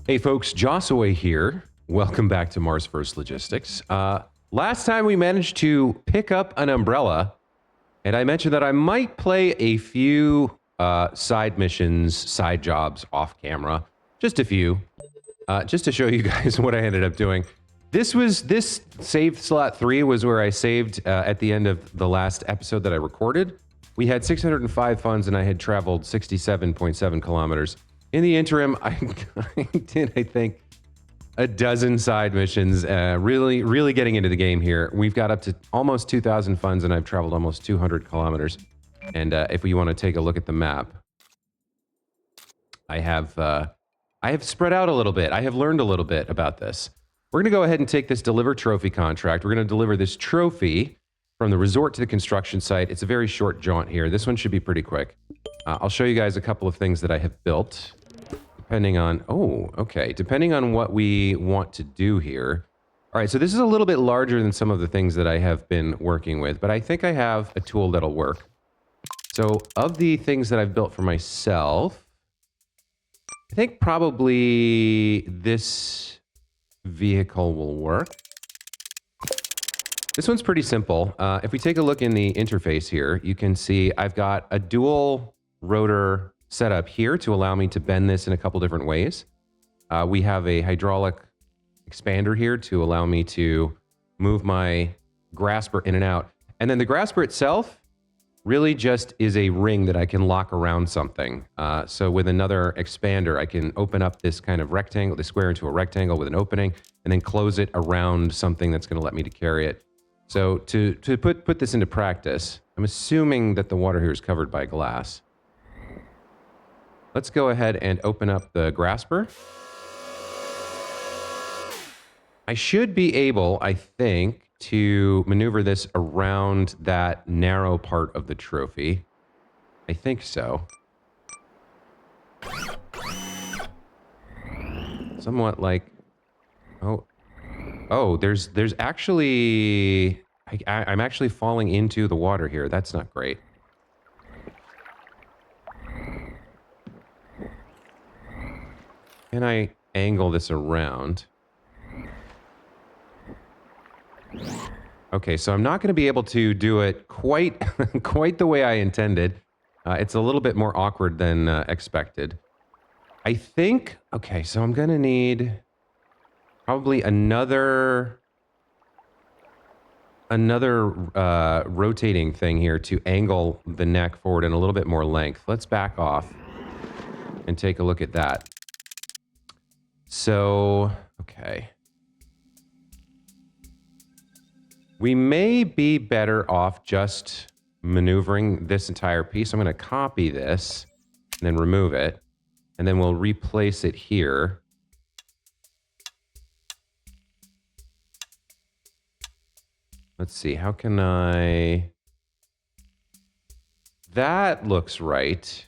Hey folks, Jossaway here. Welcome back to Mars First Logistics. Last time we managed to pick up an umbrella, and I mentioned that I might play a few side missions, side jobs off camera. Just a few, just to show you guys what I ended up doing. This saved slot 3 was where I saved at the end of the last episode that I recorded. We had 605 funds and I had traveled 67.7 kilometers. In the interim, I did, I think, a dozen side missions, really getting into the game here. We've got up to almost 2,000 funds and I've traveled almost 200 kilometers. And if we want to take a look at the map, I have spread out a little bit. I have learned a little bit about this. We're going to go ahead and take this deliver trophy contract. We're going to deliver this trophy from the resort to the construction site. It's a very short jaunt here. This one should be pretty quick. I'll show you guys a couple of things that I have built. Depending on, depending on what we want to do here. All right, so this is a little bit larger than some of the things that I have been working with, but I think I have a tool that'll work. So of the things that I've built for myself, I think probably this vehicle will work. This one's pretty simple. If we take a look in the interface here, you can see I've got a dual rotor set up here to allow me to bend this in a couple different ways. We have a hydraulic expander here to allow me to move my grasper in and out. And then the grasper itself really just is a ring that I can lock around something. So with another expander, I can open up this kind of rectangle, the square into a rectangle with an opening, and then close it around something that's going to let me to carry it. So to put this into practice, I'm assuming that the water here is covered by glass. Let's go ahead and open up the grasper. I should be able, I think, to maneuver this around that narrow part of the trophy. I think so. Somewhat like, there's actually, I'm actually falling into the water here. That's not great. Can I angle this around? Okay, so I'm not going to be able to do it quite the way I intended. It's a little bit more awkward than expected. I think, okay, so I'm going to need probably another rotating thing here to angle the neck forward in a little bit more length. Let's back off and take a look at that. So, okay. We may be better off just maneuvering this entire piece. I'm going to copy this and then remove it. And then we'll replace it here. Let's see, how can I... That looks right.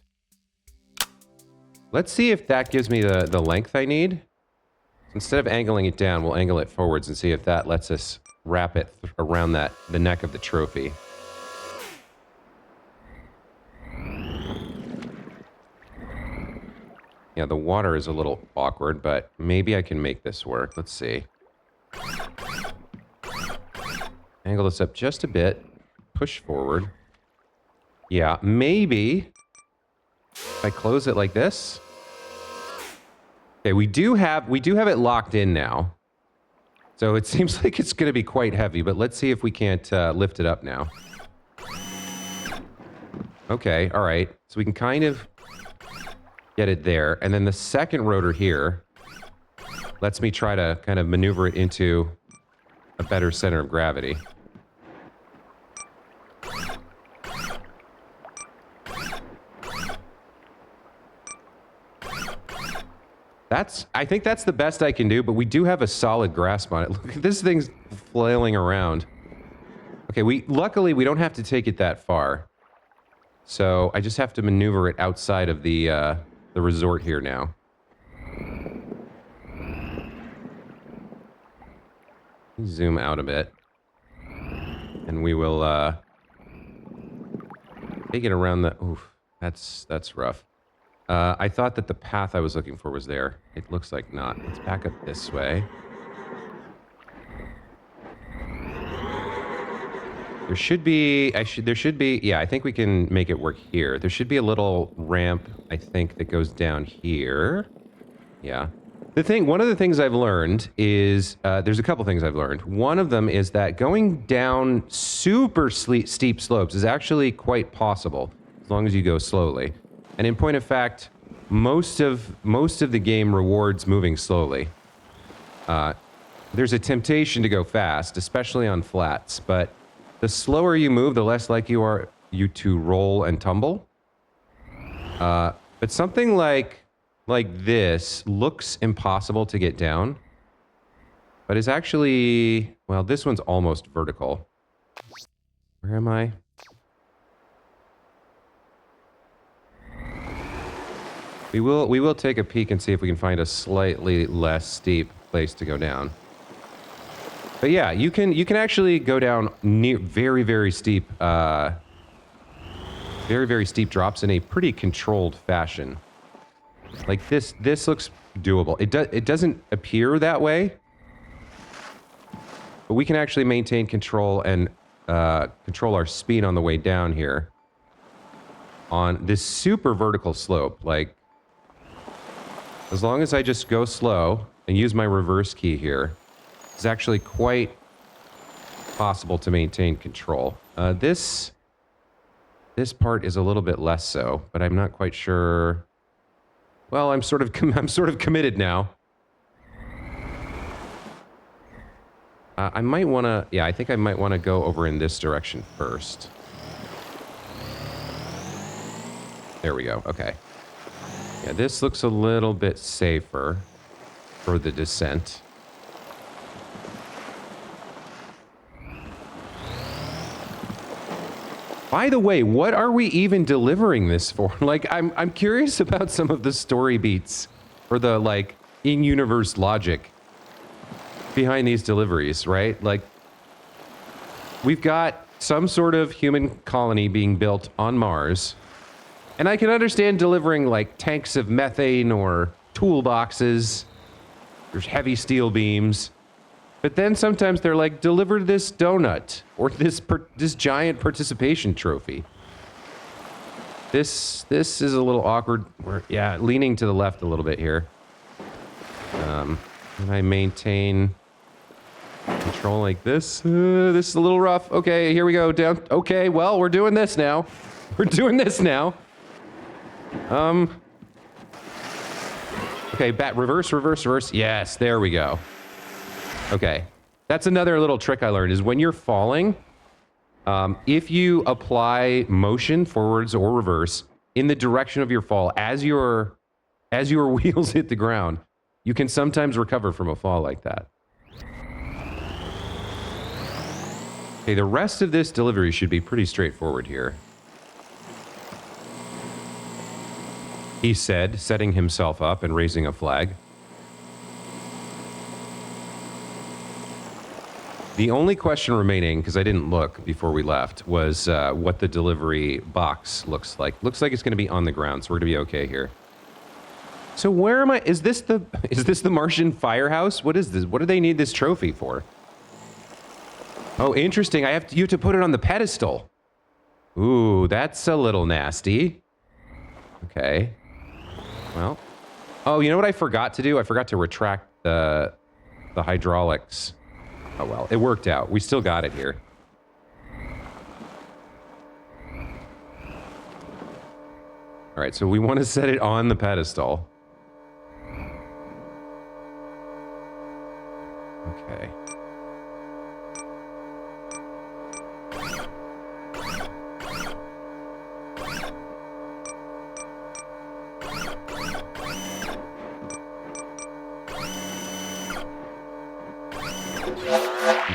Let's see if that gives me the length I need. Instead of angling it down, we'll angle it forwards and see if that lets us wrap it around the neck of the trophy. Yeah, the water is a little awkward, but maybe I can make this work. Let's see. Angle this up just a bit. Push forward. Yeah, maybe if I close it like this. Okay, we do have it locked in now. So it seems like it's going to be quite heavy, but let's see if we can't lift it up now. Okay, all right. So we can kind of get it there. And then the second rotor here lets me try to kind of maneuver it into a better center of gravity. I think that's the best I can do, but we do have a solid grasp on it. Look, this thing's flailing around. Okay, luckily we don't have to take it that far. So I just have to maneuver it outside of the resort here now. Zoom out a bit. And we will take it around the... Oof, that's rough. I thought that the path I was looking for was there. It looks like not. Let's back up this way. There should be, yeah, I think we can make it work here. There should be a little ramp, I think, that goes down here. Yeah. One of the things I've learned is, there's a couple things I've learned. One of them is that going down super steep slopes is actually quite possible, as long as you go slowly. And in point of fact, most of the game rewards moving slowly. There's a temptation to go fast, especially on flats, but the slower you move, the less likely you to roll and tumble. But something like this looks impossible to get down, but is actually, well, this one's almost vertical. Where am I? We will take a peek and see if we can find a slightly less steep place to go down. But yeah, you can actually go down near very steep, very steep drops in a pretty controlled fashion. Like this looks doable. It doesn't appear that way, but we can actually maintain control and control our speed on the way down here on this super vertical slope. Like, as long as I just go slow and use my reverse key here, it's actually quite possible to maintain control. This part is a little bit less so, but I'm not quite sure. Well, I'm sort of committed now. I might want to, yeah, I think I might want to go over in this direction first. There we go. Okay. Yeah, this looks a little bit safer for the descent. By the way, what are we even delivering this for? Like, I'm curious about some of the story beats or the, like, in-universe logic behind these deliveries, right? Like, we've got some sort of human colony being built on Mars, and I can understand delivering, like, tanks of methane or toolboxes. There's heavy steel beams. But then sometimes they're like, deliver this donut or this giant participation trophy. This is a little awkward. Yeah, leaning to the left a little bit here. And I maintain control like this. This is a little rough. Okay, here we go down. Okay, well, we're doing this now. We're doing this now. Okay, reverse. Yes, there we go. Okay, that's another little trick I learned is when you're falling, if you apply motion forwards or reverse in the direction of your fall as your wheels hit the ground, you can sometimes recover from a fall like that. Okay, the rest of this delivery should be pretty straightforward here. He said, setting himself up and raising a flag. The only question remaining, because I didn't look before we left, was what the delivery box looks like. Looks like it's going to be on the ground, so we're going to be okay here. So where am I? Is this the Martian firehouse? What is this? What do they need this trophy for? Oh, interesting. You have to put it on the pedestal. Ooh, that's a little nasty. Okay. Well. Oh, you know what I forgot to do? I forgot to retract the hydraulics. Oh well, it worked out. We still got it here. All right, so we want to set it on the pedestal. Okay.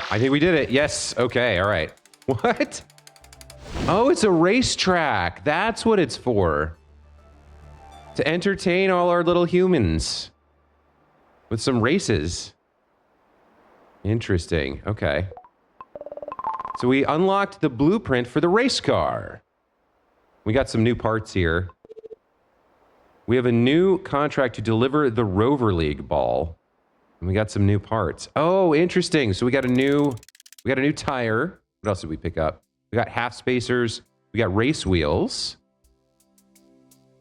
I think we did it. Yes. Okay. All right. What? Oh, it's a racetrack. That's what it's for. To entertain all our little humans with some races. Interesting. Okay. So we unlocked the blueprint for the race car. We got some new parts here. We have a new contract to deliver the Rover League ball. And we got some new parts. Oh, interesting. So we got a new tire. What else did we pick up? We got half spacers. We got race wheels.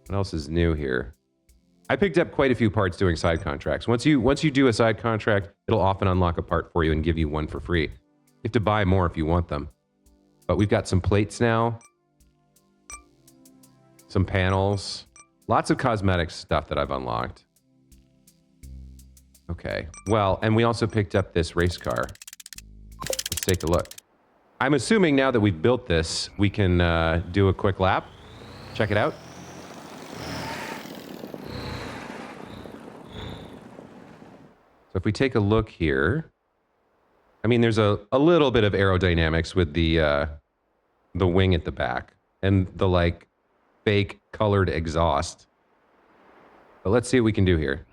What else is new here? I picked up quite a few parts doing side contracts. Once you do a side contract, it'll often unlock a part for you and give you one for free. You have to buy more if you want them. But we've got some plates now. Some panels. Lots of cosmetic stuff that I've unlocked. Okay. Well, and we also picked up this race car. Let's take a look. I'm assuming now that we've built this, we can do a quick lap. Check it out. So if we take a look here, I mean, there's a little bit of aerodynamics with the wing at the back and the like fake colored exhaust. But let's see what we can do here.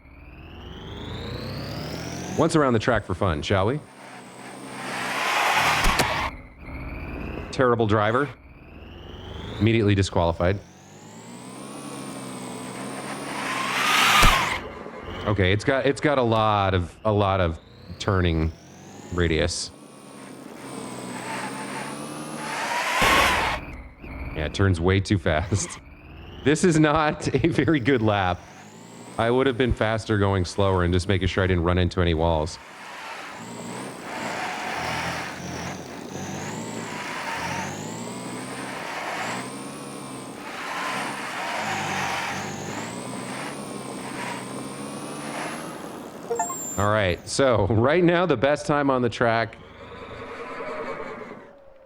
Once around the track for fun, shall we? Terrible driver. Immediately disqualified. Okay, it's got a lot of turning radius. Yeah, it turns way too fast. This is not a very good lap. I would have been faster going slower and just making sure I didn't run into any walls. All right, so right now the best time on the track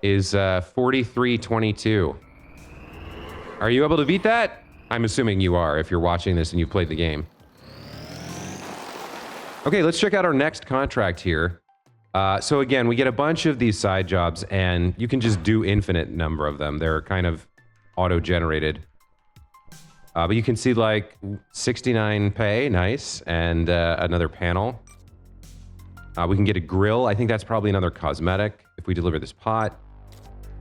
is 43:22. Are you able to beat that? I'm assuming you are if you're watching this and you played the game. Okay, let's check out our next contract here. So again, we get a bunch of these side jobs and you can just do infinite number of them. They're kind of auto-generated. But you can see like 69 pay, nice, and another panel. We can get a grill. I think that's probably another cosmetic if we deliver this pot.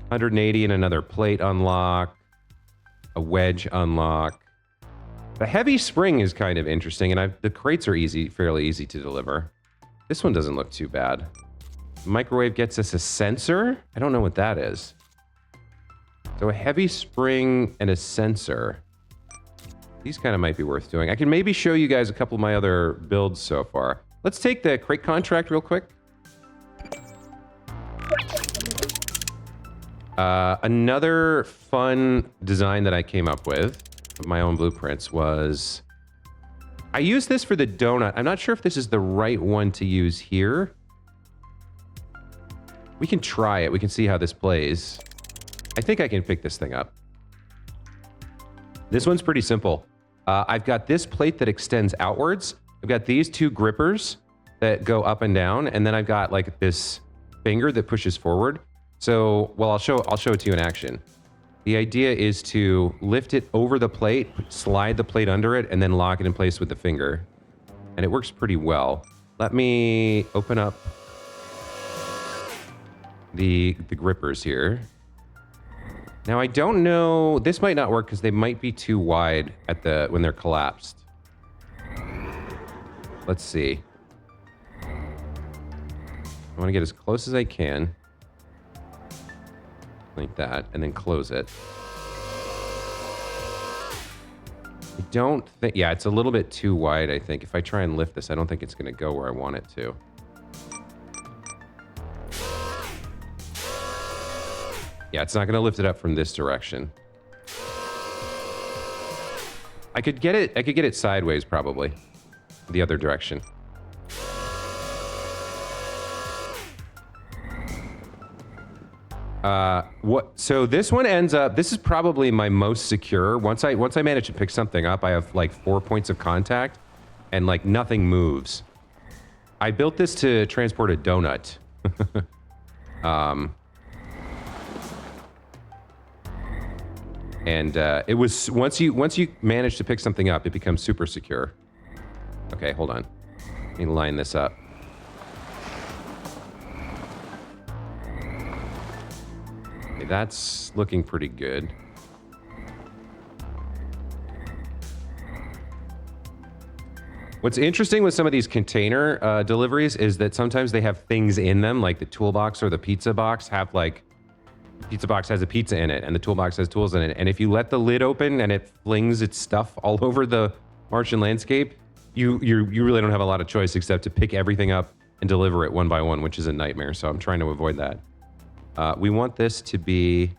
180 and another plate unlock. A wedge unlock. The heavy spring is kind of interesting, and the crates are fairly easy to deliver. This one doesn't look too bad. Microwave gets us a sensor. I don't know what that is. So a heavy spring and a sensor. These kind of might be worth doing. I can maybe show you guys a couple of my other builds so far. Let's take the crate contract real quick. Another fun design that I came up with of my own blueprints was... I used this for the donut. I'm not sure if this is the right one to use here. We can try it. We can see how this plays. I think I can pick this thing up. This one's pretty simple. I've got this plate that extends outwards. I've got these two grippers that go up and down, and then I've got like this finger that pushes forward. So, well, I'll show it to you in action. The idea is to lift it over the plate, slide the plate under it, and then lock it in place with the finger. And it works pretty well. Let me open up the grippers here. Now, I don't know, this might not work because they might be too wide when they're collapsed. Let's see. I want to get as close as I can. Like that, and then close it. I don't think, yeah, it's a little bit too wide, I think. If I try and lift this, I don't think it's going to go where I want it to. Yeah, it's not going to lift it up from this direction. I could get it sideways probably. The other direction. So this one ends up, this is probably my most secure. Once I manage to pick something up, I have like 4 points of contact and like nothing moves. I built this to transport a donut. And it was, once you manage to pick something up, it becomes super secure. Okay, hold on. Let me line this up. Okay, that's looking pretty good. What's interesting with some of these container deliveries is that sometimes they have things in them, like the toolbox or the pizza box have like, the pizza box has a pizza in it and the toolbox has tools in it. And if you let the lid open and it flings its stuff all over the Martian landscape, you really don't have a lot of choice except to pick everything up and deliver it one by one, which is a nightmare. So I'm trying to avoid that. We want this to be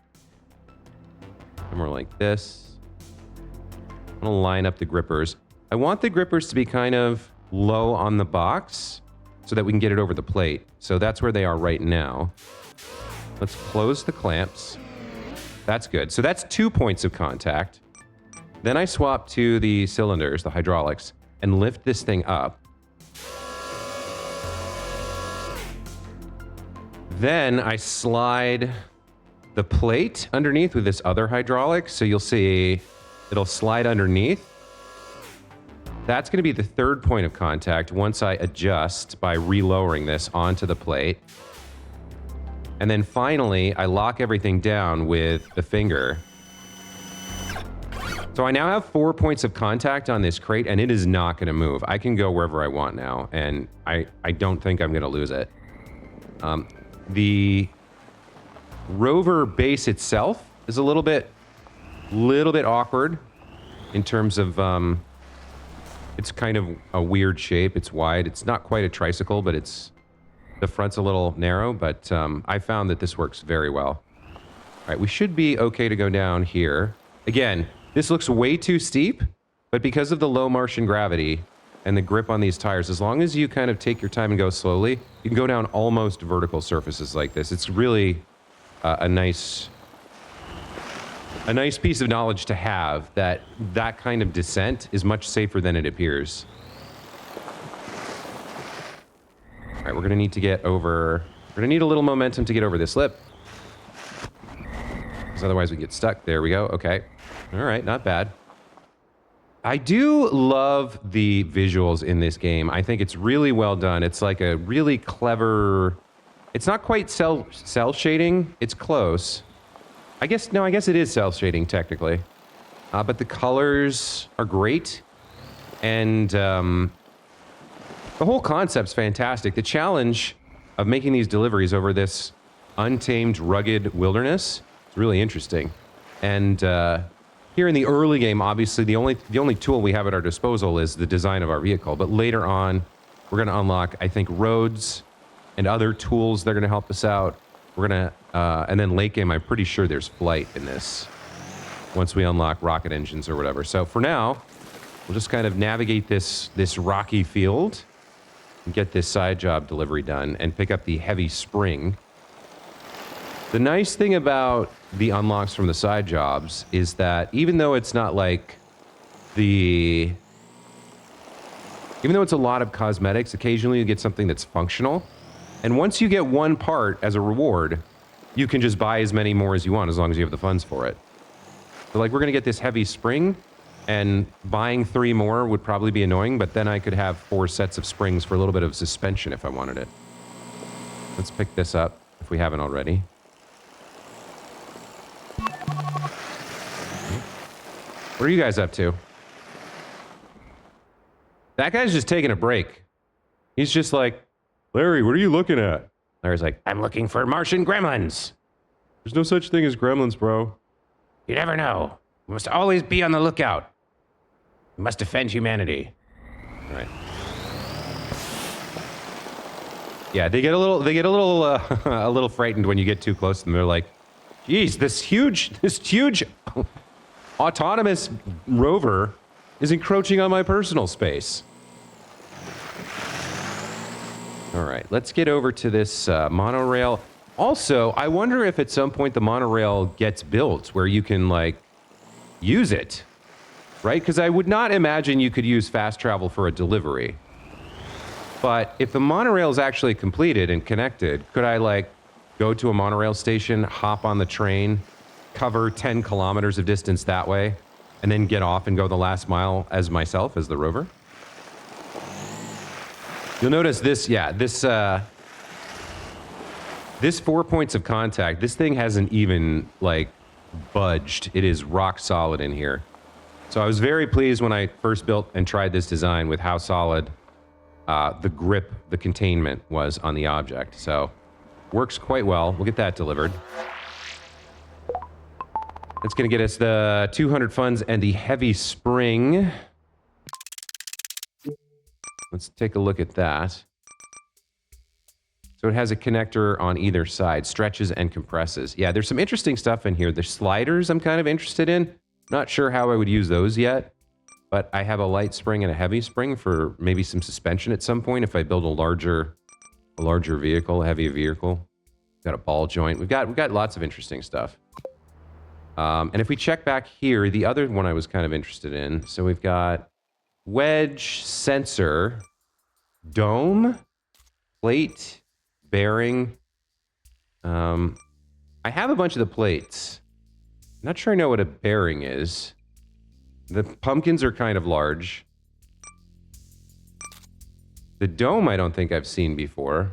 somewhere like this. I'm gonna line up the grippers. I want the grippers to be kind of low on the box so that we can get it over the plate. So that's where they are right now. Let's close the clamps. That's good. So that's 2 points of contact. Then I swap to the cylinders, the hydraulics, and lift this thing up. Then I slide the plate underneath with this other hydraulic. So you'll see it'll slide underneath. That's going to be the 3rd point of contact once I adjust by relowering this onto the plate. And then finally, I lock everything down with the finger. So I now have 4 points of contact on this crate, and it is not going to move. I can go wherever I want now, and I don't think I'm going to lose it. The rover base itself is a little bit awkward in terms of... it's kind of a weird shape. It's wide. It's not quite a tricycle, but the front's a little narrow, but I found that this works very well. All right, we should be okay to go down here. Again, this looks way too steep, but because of the low Martian gravity and the grip on these tires, as long as you kind of take your time and go slowly, you can go down almost vertical surfaces like this. It's really a nice piece of knowledge to have, that kind of descent is much safer than it appears. All right, we're going to need to get over... We're going to need a little momentum to get over this lip. Because otherwise we get stuck. There we go. Okay. All right, not bad. I do love the visuals in this game. I think it's really well done. It's like a really clever... It's not quite cell shading. It's close. I guess it is cell shading technically, but the colors are great, and the whole concept's fantastic. The challenge of making these deliveries over this untamed, rugged wilderness is really interesting. And here in the early game, obviously the only tool we have at our disposal is the design of our vehicle. But later on, we're going to unlock, I think, roads and other tools that are going to help us out. We're going to, and then late game, I'm pretty sure there's flight in this once we unlock rocket engines or whatever. So for now, we'll just kind of navigate this rocky field and get this side job delivery done and pick up the heavy spring. The nice thing about the unlocks from the side jobs is that even though it's not like even though it's a lot of cosmetics, occasionally you get something that's functional. And once you get one part as a reward, you can just buy as many more as you want as long as you have the funds for it. So like we're going to get this heavy spring, and buying 3 more would probably be annoying, but then I could have 4 sets of springs for a little bit of suspension if I wanted it. Let's pick this up if we haven't already. What are you guys up to? That guy's just taking a break. He's just like, Larry, what are you looking at? Larry's like, I'm looking for Martian gremlins. There's no such thing as gremlins, bro. You never know. We must always be on the lookout. We must defend humanity. All right. Yeah, they get a little a little frightened when you get too close to them. They're like, geez, this huge autonomous rover is encroaching on my personal space. All right, let's get over to this monorail. Also, I wonder if at some point the monorail gets built where you can, like, use it, right? Because I would not imagine you could use fast travel for a delivery. But if the monorail is actually completed and connected, could I, like, go to a monorail station, hop on the train, cover 10 kilometers of distance that way, and then get off and go the last mile as myself, as the rover? You'll notice this, yeah, this 4 points of contact, this thing hasn't even, like, budged. It is rock solid in here. So I was very pleased when I first built and tried this design with how solid the grip, the containment was on the object. So works quite well. We'll get that delivered. That's going to get us the 200 funds and the heavy spring. Let's take a look at that. So it has a connector on either side, stretches and compresses. Yeah, there's some interesting stuff in here. The sliders I'm kind of interested in. Not sure how I would use those yet, but I have a light spring and a heavy spring for maybe some suspension at some point if I build a larger vehicle, a heavy vehicle. Got a ball joint. We've got lots of interesting stuff. And if we check back here, the other one I was kind of interested in. So we've got wedge, sensor, dome, plate, bearing. I have a bunch of the plates. I'm not sure I know what a bearing is. The pumpkins are kind of large. The dome I don't think I've seen before.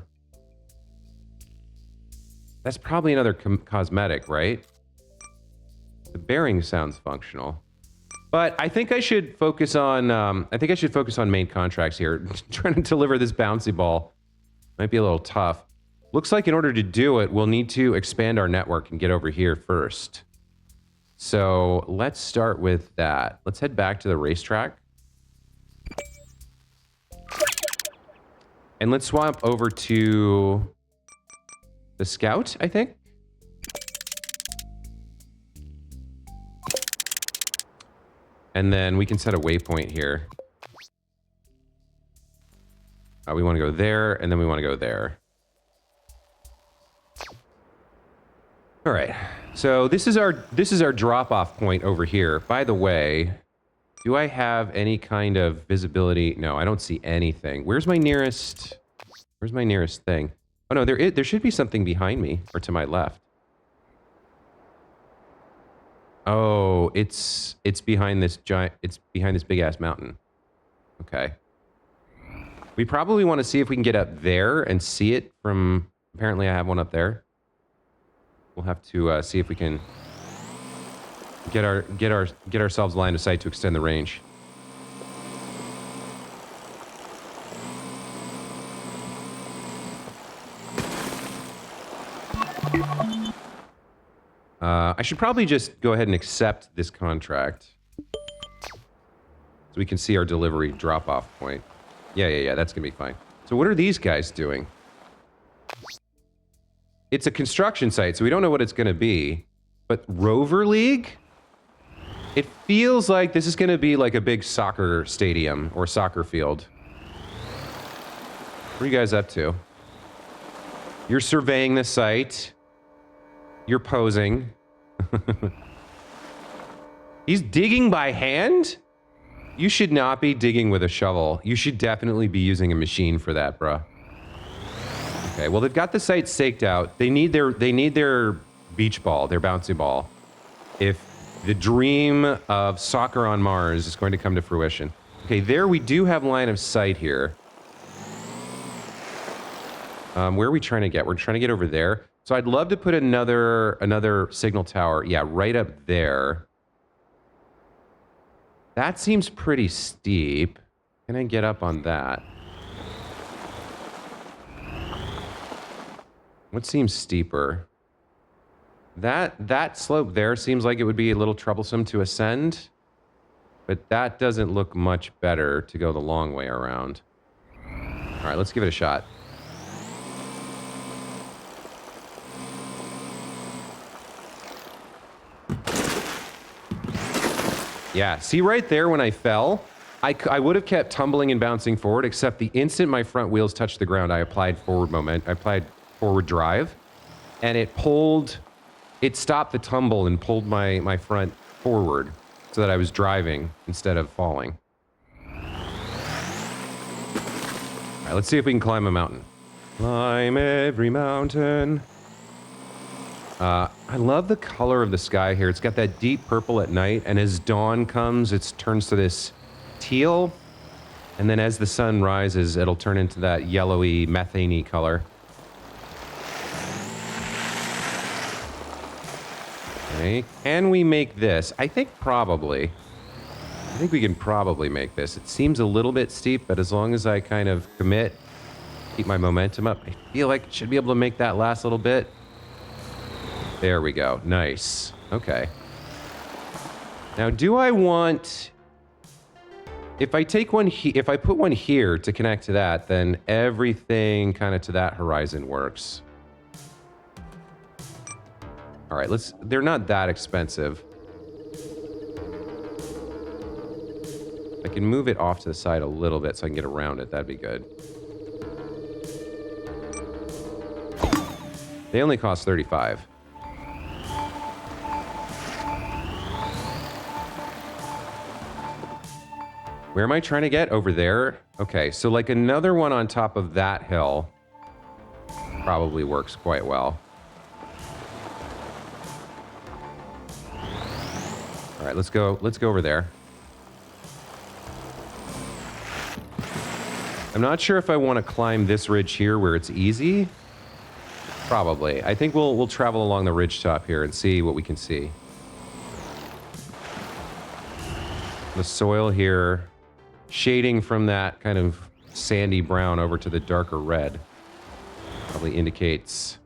That's probably another cosmetic, right? The bearing sounds functional. But I think I should focus on main contracts here. Trying to deliver this bouncy ball might be a little tough. Looks like in order to do it, we'll need to expand our network and get over here first. So let's start with that. Let's head back to the racetrack. And let's swap over to the Scout, I think. And then we can set a waypoint here. We want to go there, and then we want to go there. All right. So this is our drop-off point over here. By the way, do I have any kind of visibility? No, I don't see anything. Where's my nearest thing? Oh no, there should be something behind me or to my left. Oh, it's behind this big ass mountain. Okay. We probably want to see if we can get up there and see it from, apparently I have one up there. We'll have to see if we can get ourselves line of sight to extend the range. I should probably just go ahead and accept this contract so we can see our delivery drop-off point. Yeah, that's gonna be fine. So what are these guys doing? It's a construction site, so we don't know what it's gonna be. But Rover League? It feels like this is gonna be like a big soccer stadium or soccer field. What are you guys up to? You're surveying the site. You're posing. He's digging by hand? You should not be digging with a shovel. You should definitely be using a machine for that, bruh. Okay, well, they've got the site staked out. They need their beach ball, their bouncy ball. If the dream of soccer on Mars is going to come to fruition. Okay, there we do have line of sight here. Where are we trying to get? We're trying to get over there. So I'd love to put another signal tower, yeah, right up there. That seems pretty steep. Can I get up on that? What seems steeper? That slope there seems like it would be a little troublesome to ascend, but that doesn't look much better to go the long way around. All right, let's give it a shot. Yeah, see right there when I fell, I would have kept tumbling and bouncing forward, except the instant my front wheels touched the ground, I applied forward drive, and it stopped the tumble and pulled my front forward so that I was driving instead of falling. All right, let's see if we can climb a mountain. Climb every mountain. I love the color of the sky here. It's got that deep purple at night, and as dawn comes, it turns to this teal, and then as the sun rises, it'll turn into that yellowy, methane-y color. Okay, can we make this? I think probably. I think we can probably make this. It seems a little bit steep, but as long as I kind of commit, keep my momentum up, I feel like I should be able to make that last little bit. There we go. Nice. Okay. Now, do I want... If I take one, if I put one here to connect to that, then everything kind of to that horizon works. All right, let's... They're not that expensive. I can move it off to the side a little bit so I can get around it. That'd be good. They only cost 35. Where am I trying to get? Over there? Okay, so like another one on top of that hill probably works quite well. All right, let's go over there. I'm not sure if I want to climb this ridge here where it's easy. Probably. I think we'll travel along the ridge top here and see what we can see. The soil here, shading from that kind of sandy brown over to the darker red, probably indicates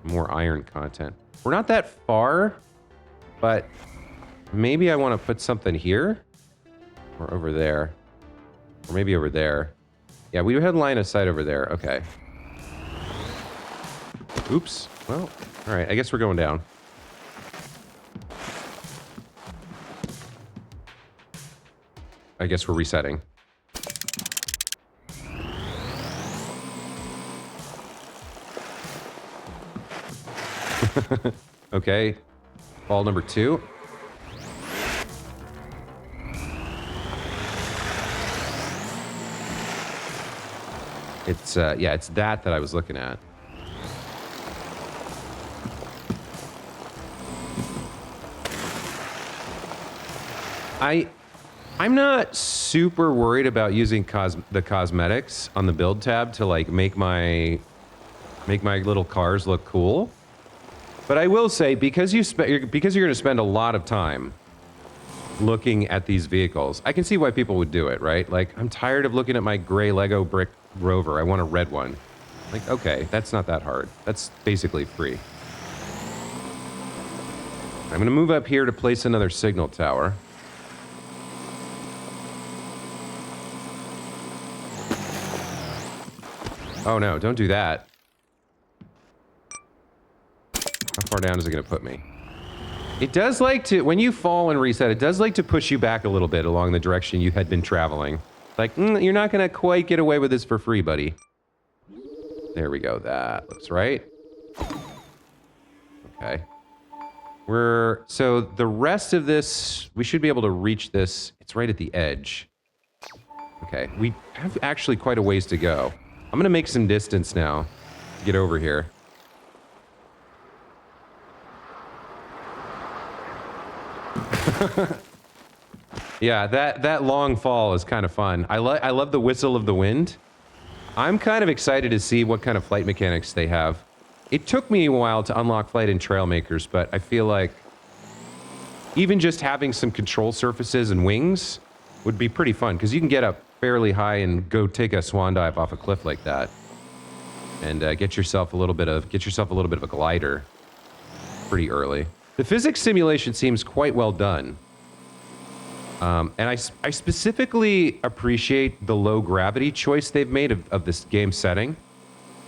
more iron content. We're not that far, but maybe I want to put something here or over there, or maybe over there. Yeah, we had line of sight over there. Okay. Oops. Well, all right. I guess we're going down. I guess we're resetting. Okay. Fall number 2. It's, yeah, it's that I was looking at. I'm not super worried about using the cosmetics on the build tab to like make my little cars look cool. But I will say, because you're going to spend a lot of time looking at these vehicles, I can see why people would do it, right? Like, I'm tired of looking at my gray Lego brick Rover. I want a red one. Like, okay, that's not that hard. That's basically free. I'm going to move up here to place another signal tower. Oh no, don't do that. How far down is it going to put me? It does like to, when you fall and reset, it does like to push you back a little bit along the direction you had been traveling. Like, you're not going to quite get away with this for free, buddy. There we go. That looks right. Okay. So the rest of this, we should be able to reach this. It's right at the edge. Okay. We have actually quite a ways to go. I'm going to make some distance now to get over here. Yeah, that long fall is kind of fun. I love the whistle of the wind. I'm kind of excited to see what kind of flight mechanics they have. It took me a while to unlock flight in Trailmakers, but I feel like even just having some control surfaces and wings would be pretty fun, because you can get up fairly high and go take a swan dive off a cliff like that, and get yourself a little bit of a glider pretty early. The physics simulation seems quite well done. And I specifically appreciate the low gravity choice they've made of this game setting.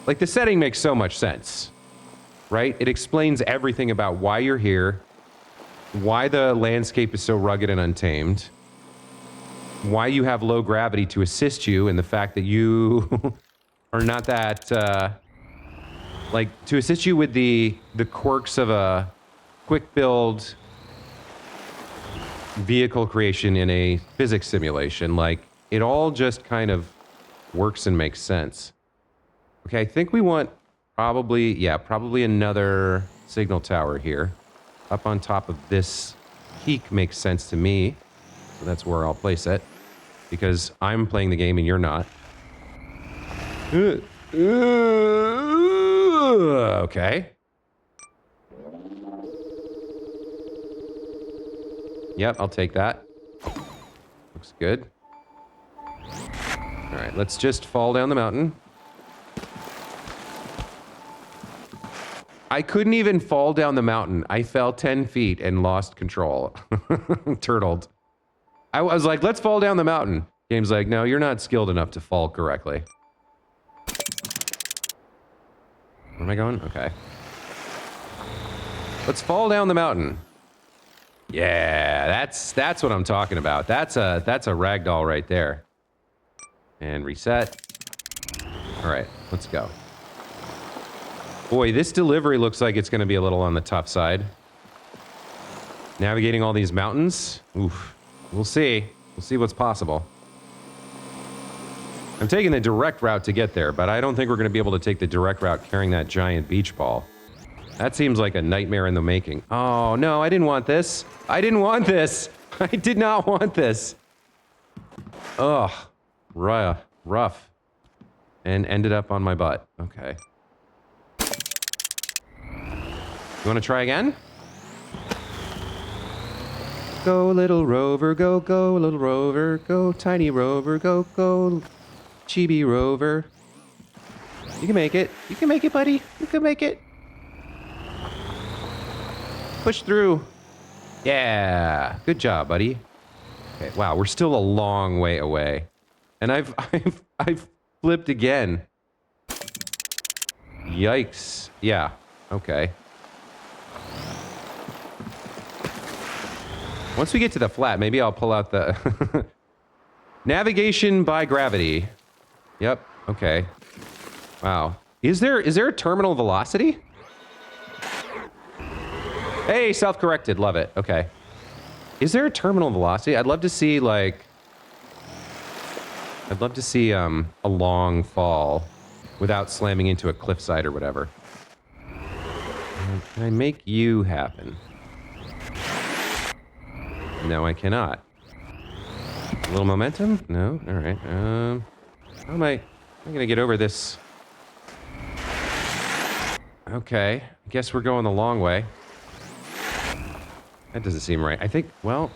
Like, the setting makes so much sense, right? It explains everything about why you're here, why the landscape is so rugged and untamed, why you have low gravity to assist you, and the fact that you are not that, like, to assist you with the quirks of a quick build vehicle creation in a physics simulation. Like, it all just kind of works and makes sense. Okay, I think we want probably another signal tower here. Up on top of this peak makes sense to me. So that's where I'll place it, because I'm playing the game and you're not. Okay. Yep, I'll take that. Looks good. All right, let's just fall down the mountain. I couldn't even fall down the mountain. I fell 10 feet and lost control. Turtled. I was like, let's fall down the mountain. Game's like, no, you're not skilled enough to fall correctly. Where am I going? Okay. Let's fall down the mountain. Yeah, that's what I'm talking about. That's a ragdoll right there. And reset. All right, let's go. Boy, this delivery looks like it's going to be a little on the tough side. Navigating all these mountains. Oof. We'll see. We'll see what's possible. I'm taking the direct route to get there, but I don't think we're going to be able to take the direct route carrying that giant beach ball. That seems like a nightmare in the making. Oh, no, I didn't want this. I didn't want this. I did not want this. Ugh. Rough. And ended up on my butt. Okay. You want to try again? Go, little rover, go, little rover, go, tiny rover, go, chibi rover. You can make it. You can make it, buddy. You can make it. Push through. Yeah. Good job, buddy. Okay, wow, we're still a long way away. And I've flipped again. Yikes. Yeah. Okay. Once we get to the flat, maybe I'll pull out the... Navigation by gravity. Yep. Okay. Wow. Is there a terminal velocity? Hey, self-corrected. Love it. Okay. Is there a terminal velocity? I'd love to see, like... I'd love to see a long fall without slamming into a cliffside or whatever. Can I make you happen? No, I cannot. A little momentum? No? Alright. How am I gonna get over this? Okay. I guess we're going the long way. That doesn't seem right. I think, well...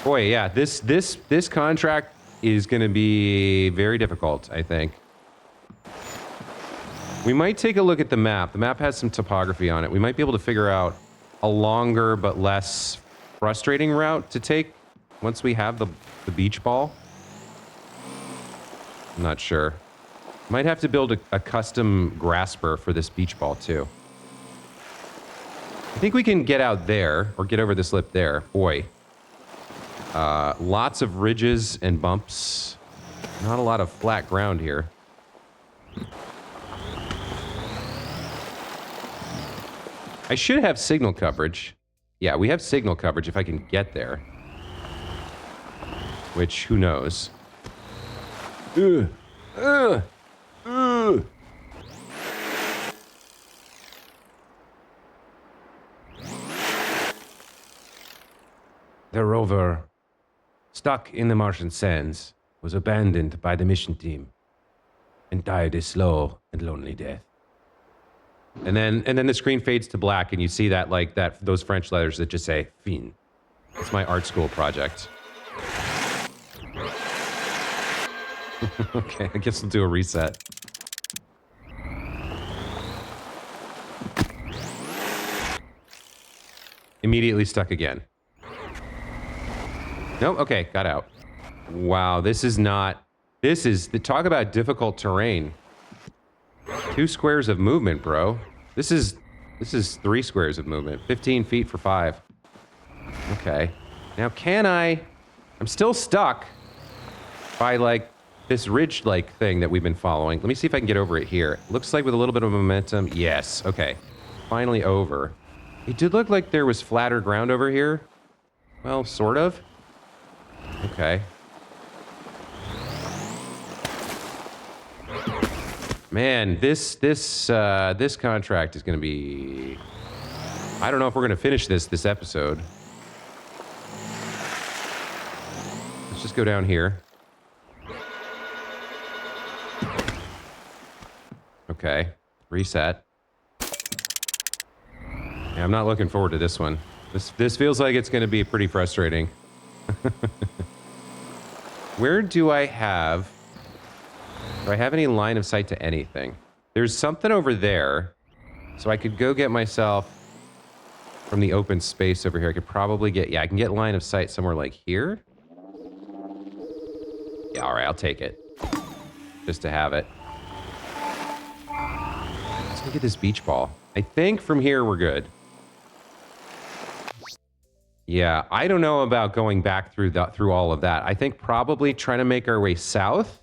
Boy, yeah, this contract is gonna be very difficult, I think. We might take a look at the map. The map has some topography on it. We might be able to figure out a longer but less frustrating route to take once we have the beach ball. I'm not sure. Might have to build a custom grasper for this beach ball too. I think we can get out there or get over this lip there. Boy. Lots of ridges and bumps. Not a lot of flat ground here. I should have signal coverage. Yeah, we have signal coverage if I can get there. Which, who knows? The rover, stuck in the Martian sands, was abandoned by the mission team and died a slow and lonely death. And then the screen fades to black, and you see that those French letters that just say "fin." It's my art school project. Okay, I guess we'll do a reset. Immediately stuck again. Nope. Okay, got out. Wow, this is talk about difficult terrain. 2 squares of movement, bro. This is 3 squares of movement. 15 feet for 5. Okay. Now I'm still stuck by this ridge-like thing that we've been following. Let me see if I can get over it here. Looks like with a little bit of momentum. Yes. Okay. Finally over. It did look like there was flatter ground over here. Well, sort of. Okay. Man, this contract is going to be... I don't know if we're going to finish this episode. Let's just go down here. Okay. Reset. Yeah, I'm not looking forward to this one. This feels like it's going to be pretty frustrating. Where do I have... Do I have any line of sight to anything? There's something over there. So I could go get myself from the open space over here. I could probably get... Yeah, I can get line of sight somewhere like here. Yeah, all right, I'll take it. Just to have it. Let's go get this beach ball. I think from here we're good. Yeah, I don't know about going back through all of that. I think probably trying to make our way south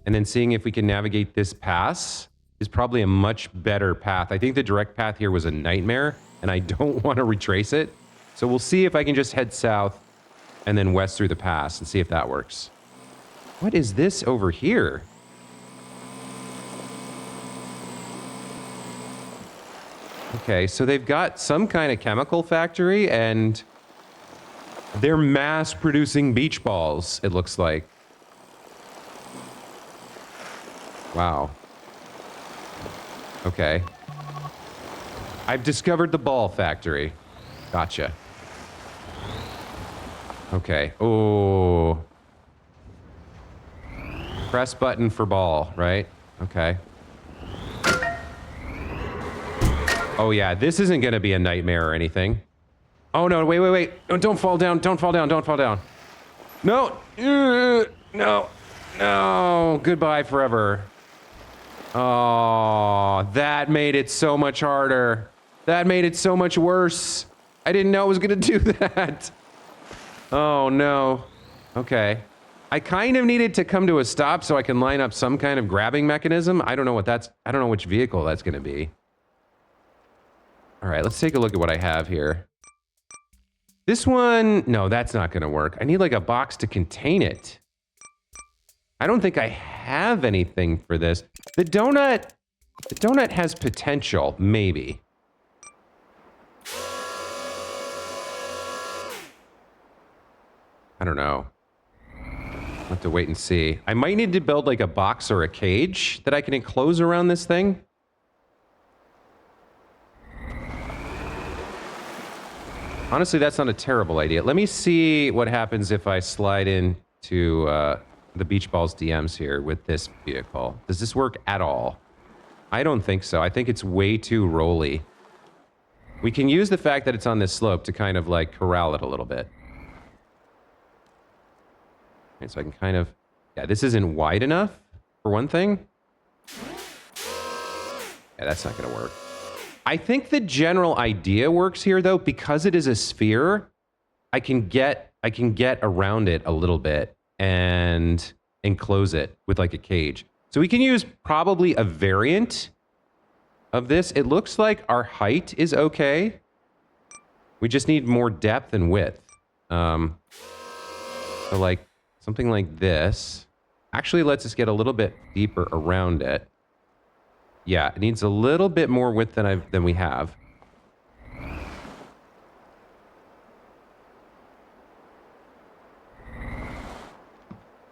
and then seeing if we can navigate this pass is probably a much better path. I think the direct path here was a nightmare, and I don't want to retrace it. So we'll see if I can just head south and then west through the pass and see if that works. What is this over here? Okay, so they've got some kind of chemical factory, and they're mass producing beach balls, it looks like. Wow. Okay. I've discovered the ball factory. Gotcha. Okay. Oh. Press button for ball, right? Okay. Oh, yeah, this isn't going to be a nightmare or anything. Oh, no, wait. Oh, don't fall down. Don't fall down. No. No. Goodbye forever. Oh, that made it so much harder. That made it so much worse. I didn't know it was going to do that. Oh, no. Okay. I kind of needed to come to a stop so I can line up some kind of grabbing mechanism. I don't know which vehicle that's going to be. All right, let's take a look at what I have here. This one, no, that's not going to work. I need like a box to contain it. I don't think I have anything for this. The donut has potential, maybe. I don't know. I'll have to wait and see. I might need to build like a box or a cage that I can enclose around this thing. Honestly, that's not a terrible idea. Let me see what happens if I slide into the Beach Balls DMs here with this vehicle. Does this work at all? I don't think so. I think it's way too rolly. We can use the fact that it's on this slope to kind of like corral it a little bit. Okay, so I can kind of... Yeah, this isn't wide enough, for one thing. Yeah, that's not going to work. I think the general idea works here, though, because it is a sphere. I can get around it a little bit and enclose it with like a cage. So we can use probably a variant of this. It looks like our height is okay. We just need more depth and width. So like something like this actually lets us get a little bit deeper around it. Yeah, it needs a little bit more width than we have.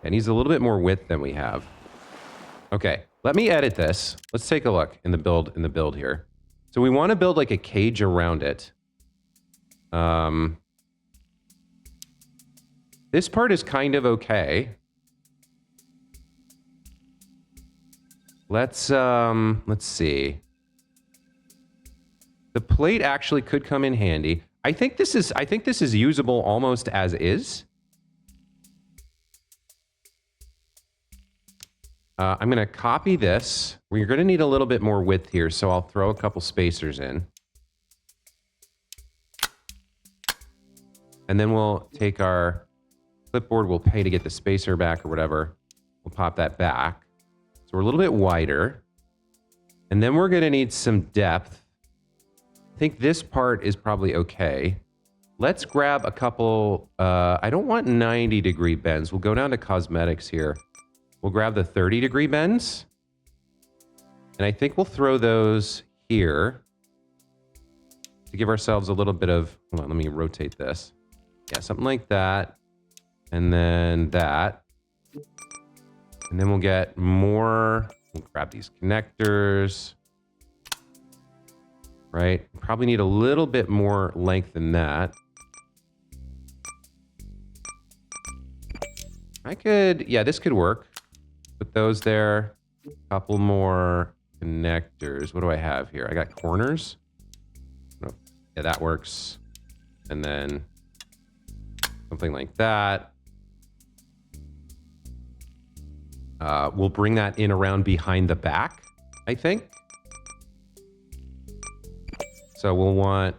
It needs a little bit more width than we have. Okay, let me edit this. Let's take a look in the build here. So we want to build like a cage around it. This part is kind of okay. Let's see. The plate actually could come in handy. I think this is usable almost as is. I'm going to copy this. We're going to need a little bit more width here, so I'll throw a couple spacers in. And then we'll take our clipboard. We'll pay to get the spacer back or whatever. We'll pop that back. So we're a little bit wider. And then we're going to need some depth. I think this part is probably okay. Let's grab a couple... I don't want 90-degree bends. We'll go down to cosmetics here. We'll grab the 30-degree bends. And I think we'll throw those here to give ourselves a little bit of... Hold on, let me rotate this. Yeah, something like that. And then that. And then we'll get more... We'll grab these connectors. Right? Probably need a little bit more length than that. I could, yeah, this could work. Put those there. Couple more connectors. What do I have here? I got corners. Oh, yeah, that works. And then something like that. We'll bring that in around behind the back, I think. So we'll want...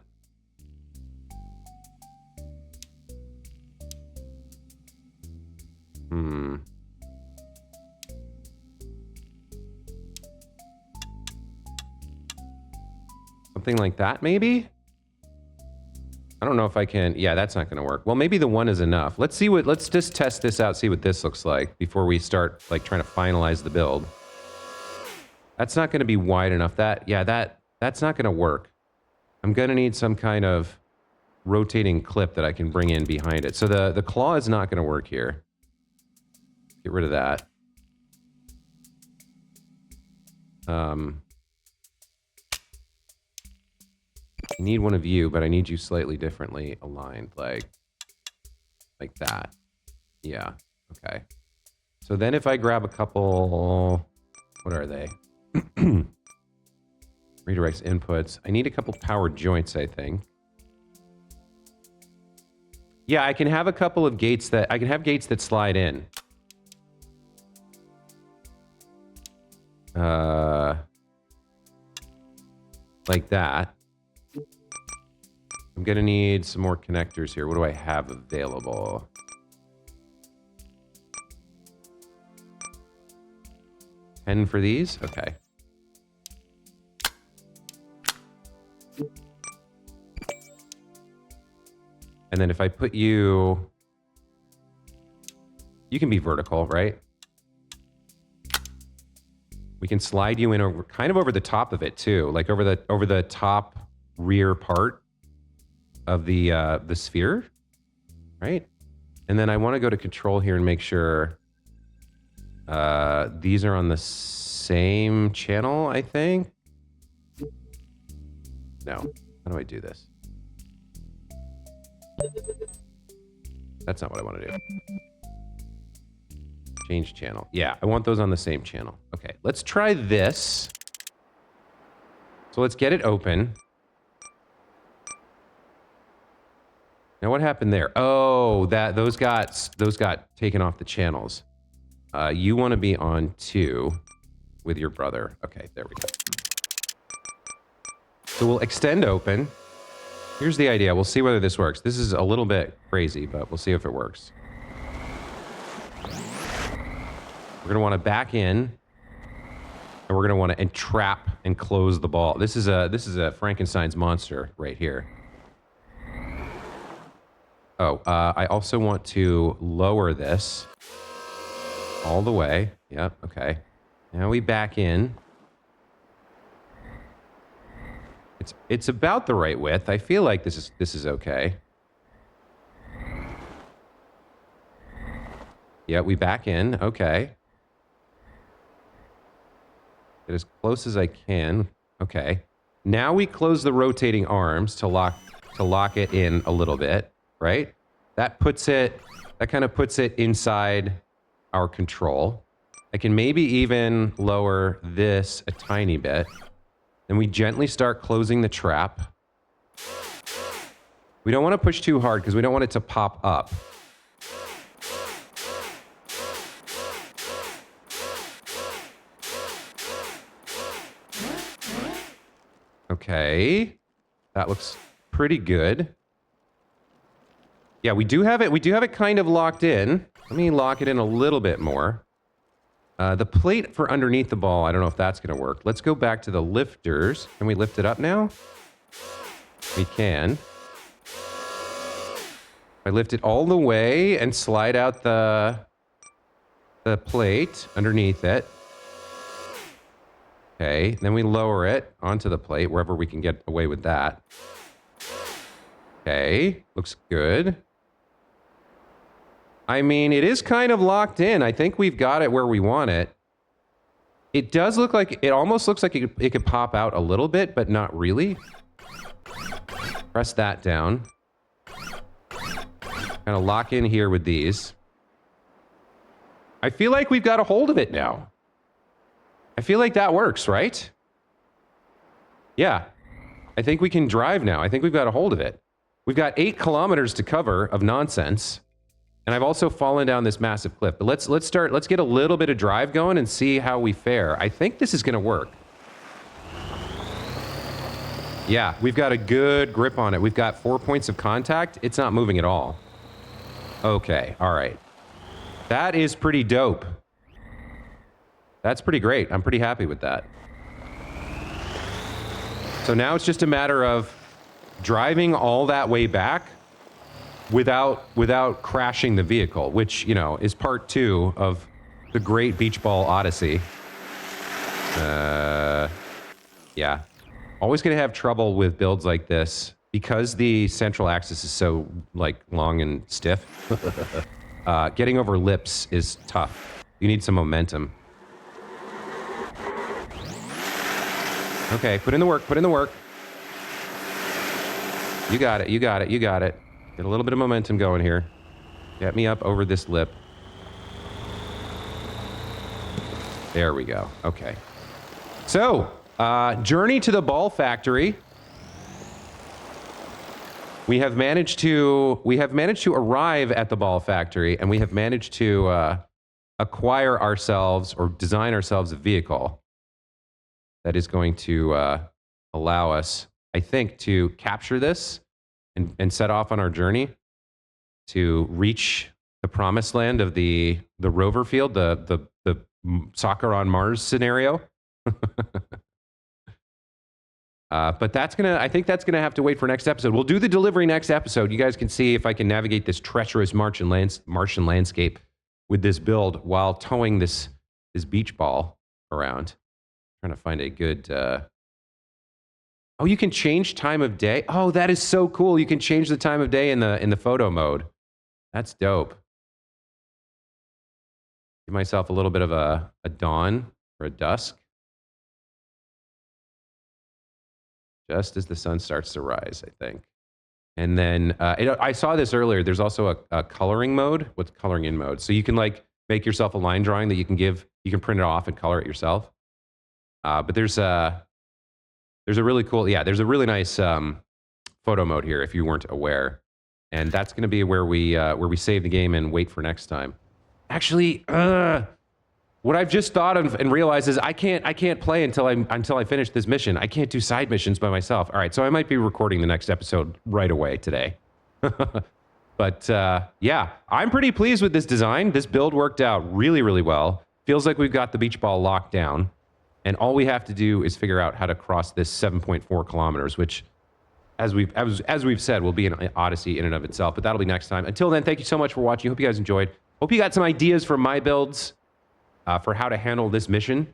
Something like that, maybe? I don't know if I can... Yeah, that's not going to work. Well, maybe the one is enough. Let's see what... Let's just test this out, see what this looks like before we start, like, trying to finalize the build. That's not going to be wide enough. That's not going to work. I'm going to need some kind of rotating clip that I can bring in behind it. So the claw is not going to work here. Get rid of that. I need one of you, but I need you slightly differently aligned, like that. Yeah, okay. So then if I grab a couple, what are they? Redirects inputs. I need a couple power joints, I think. Yeah, I can have a couple of gates that, I can have gates that slide in. Like that. I'm gonna need some more connectors here. What do I have available? $10 for these? Okay. And then if I put you... You can be vertical, right? We can slide you in over, kind of over the top of it too, like over the top rear part of the sphere, right? And then I want to go to control here and make sure these are on the same channel, I think. No, how do I do this? That's not what I want to do. Change channel. Yeah, I want those on the same channel. Okay, let's try this. So let's get it open. Now what happened there? Oh, those got taken off the channels. You want to be on 2 with your brother. Okay, there we go. So we'll extend open. Here's the idea. We'll see whether this works. This is a little bit crazy, but we'll see if it works. We're going to want to back in, and we're going to want to entrap and close the ball. This is a Frankenstein's monster right here. Oh, I also want to lower this all the way. Yep, okay. Now we back in. It's about the right width. I feel like this is okay. Yeah, we back in. Okay. Get as close as I can. Okay. Now we close the rotating arms to lock it in a little bit, right? That kind of puts it inside our control. I can maybe even lower this a tiny bit. Then we gently start closing the trap. We don't want to push too hard because we don't want it to pop up. Okay. That looks pretty good. Yeah, we do have it kind of locked in. Let me lock it in a little bit more. The plate for underneath the ball, I don't know if that's going to work. Let's go back to the lifters. Can we lift it up now? We can. I lift it all the way and slide out the plate underneath it. Okay, then we lower it onto the plate wherever we can get away with that. Okay, looks good. I mean, it is kind of locked in. I think we've got it where we want it. It does look like, it almost looks like it could pop out a little bit, but not really. Press that down. Kind of lock in here with these. I feel like we've got a hold of it now. I feel like that works, right? Yeah. I think we can drive now. I think we've got a hold of it. We've got 8 kilometers to cover of nonsense. And I've also fallen down this massive cliff. But let's get a little bit of drive going and see how we fare. I think this is going to work. Yeah, we've got a good grip on it. We've got 4 points of contact. It's not moving at all. Okay, all right. That is pretty dope. That's pretty great. I'm pretty happy with that. So now it's just a matter of driving all that way back without crashing the vehicle, which, you know, is part 2 of the Great Beach Ball Odyssey. Yeah. Always going to have trouble with builds like this because the central axis is so, like, long and stiff. Getting over lips is tough. You need some momentum. Okay, put in the work, put in the work. You got it, you got it, you got it. Get a little bit of momentum going here. Get me up over this lip. There we go. Okay. So, journey to the ball factory. We have managed to arrive at the ball factory, and we have managed to acquire ourselves or design ourselves a vehicle that is going to allow us, I think, to capture this and set off on our journey to reach the promised land of the rover field, the soccer on Mars scenario. But I think that's gonna have to wait for next episode. We'll do the delivery next episode. You guys can see if I can navigate this treacherous Martian landscape with this build while towing this beach ball around. Trying to find a good. Oh, you can change time of day. Oh, that is so cool. You can change the time of day in the photo mode. That's dope. Give myself a little bit of a dawn or a dusk. Just as the sun starts to rise, I think. And then I saw this earlier. There's also a coloring mode. What's coloring in mode? So you can like make yourself a line drawing that you can print it off and color it yourself. But there's a really cool, there's a really nice photo mode here if you weren't aware. And that's going to be where we save the game and wait for next time. Actually, what I've just thought of and realized is I can't play until I finish this mission. I can't do side missions by myself. All right, so I might be recording the next episode right away today. But yeah, I'm pretty pleased with this design. This build worked out really, really well. Feels like we've got the beach ball locked down. And all we have to do is figure out how to cross this 7.4 kilometers, which, as we've said, will be an odyssey in and of itself. But that'll be next time. Until then, thank you so much for watching. Hope you guys enjoyed. Hope you got some ideas for my builds for how to handle this mission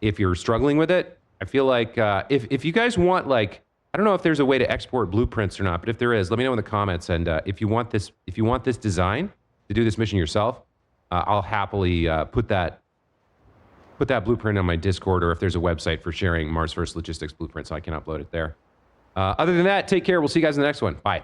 if you're struggling with it. I feel like if you guys want, like, I don't know if there's a way to export blueprints or not, but if there is, let me know in the comments. And if you want this design to do this mission yourself, I'll happily put that blueprint on my Discord, or if there's a website for sharing Mars First Logistics blueprints, so I can upload it there. Other than that, take care. We'll see you guys in the next one. Bye.